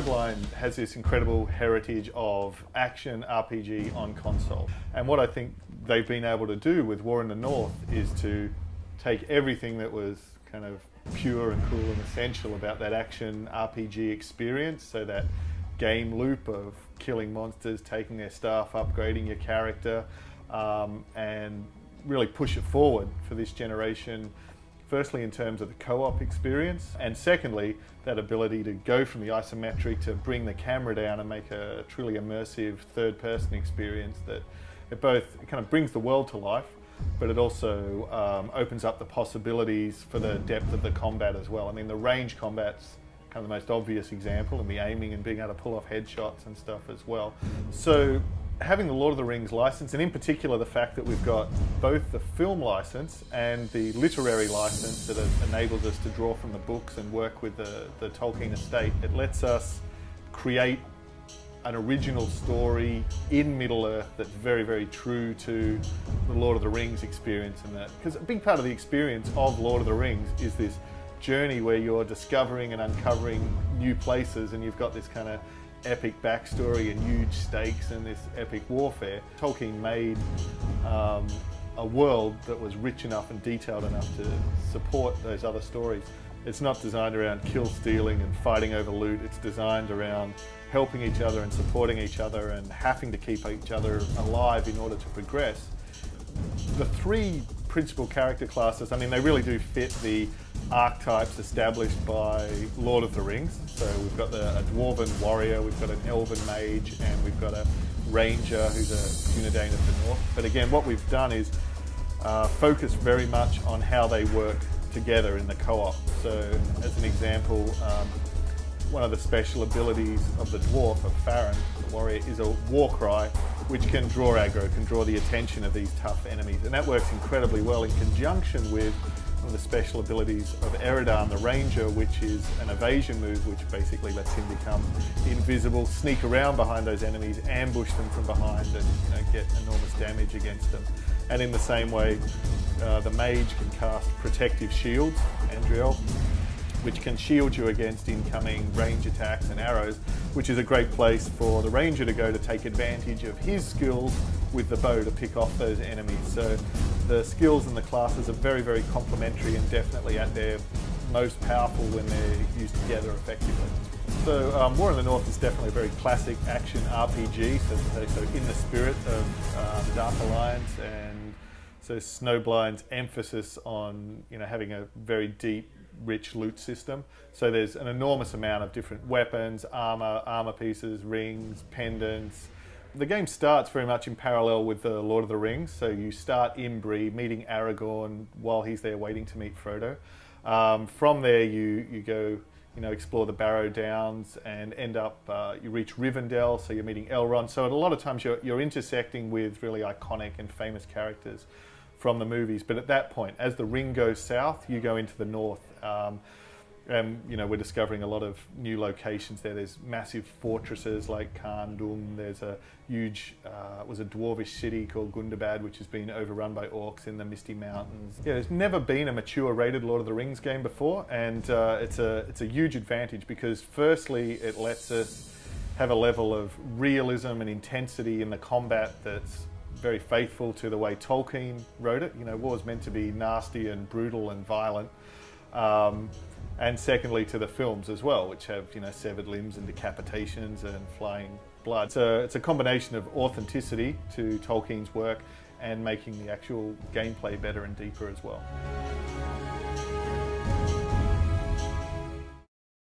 Snowblind has this incredible heritage of action RPG on console. And what I think they've been able to do with War in the North is to take everything that was kind of pure and cool and essential about that action RPG experience, so that game loop of killing monsters, taking their stuff, upgrading your character, and really push it forward for this generation. Firstly, in terms of the co-op experience, and secondly, that ability to go from the isometric to bring the camera down and make a truly immersive third-person experience that it both kind of brings the world to life, but it also opens up the possibilities for the depth of the combat as well. I mean, the range combat's kind of the most obvious example, and the aiming and being able to pull off headshots and stuff as well. So having the Lord of the Rings license, and in particular the fact that we've got both the film license and the literary license that enables us to draw from the books and work with the Tolkien estate, it lets us create an original story in Middle-earth that's very, very true to the Lord of the Rings experience. And that, because a big part of the experience of Lord of the Rings is this journey where you're discovering and uncovering new places, and you've got this kind of epic backstory and huge stakes and this epic warfare. Tolkien made a world that was rich enough and detailed enough to support those other stories. It's not designed around kill stealing and fighting over loot. It's designed around helping each other and supporting each other and having to keep each other alive in order to progress. The three principal character classes, I mean, they really do fit the archetypes established by Lord of the Rings. So we've got a dwarven warrior, we've got an elven mage, and we've got a ranger who's a Dunedain of the North. But again, what we've done is focus very much on how they work together in the co-op. So as an example, one of the special abilities of the dwarf, of Farron, the warrior, is a war cry, which can draw aggro, can draw the attention of these tough enemies. And that works incredibly well in conjunction with one of the special abilities of Eridan, the ranger, which is an evasion move, which basically lets him become invisible, sneak around behind those enemies, ambush them from behind, and get enormous damage against them. And in the same way, the mage can cast protective shields, Andriel, which can shield you against incoming range attacks and arrows, which is a great place for the ranger to go to take advantage of his skills with the bow to pick off those enemies. So the skills and the classes are very, very complementary and definitely at their most powerful when they're used together effectively. So War in the North is definitely a very classic action RPG, so in the spirit of the Dark Alliance, and so Snowblind's emphasis on having a very deep, rich loot system. So there's an enormous amount of different weapons, armor pieces, rings, pendants. The game starts very much in parallel with the Lord of the Rings. So you start in Bree, meeting Aragorn while he's there waiting to meet Frodo. From there you go, explore the Barrow Downs and end up, you reach Rivendell, so you're meeting Elrond. So a lot of times you're intersecting with really iconic and famous characters from the movies. But at that point, as the ring goes south, you go into the north. And we're discovering a lot of new locations there. There's massive fortresses like Khandun. There's a huge, was a dwarvish city called Gundabad, which has been overrun by orcs in the Misty Mountains. Yeah, there's never been a mature rated Lord of the Rings game before, and it's a huge advantage because firstly, it lets us have a level of realism and intensity in the combat that's very faithful to the way Tolkien wrote it. War's meant to be nasty and brutal and violent. And secondly, to the films as well, which have severed limbs and decapitations and flying blood. So it's a combination of authenticity to Tolkien's work and making the actual gameplay better and deeper as well.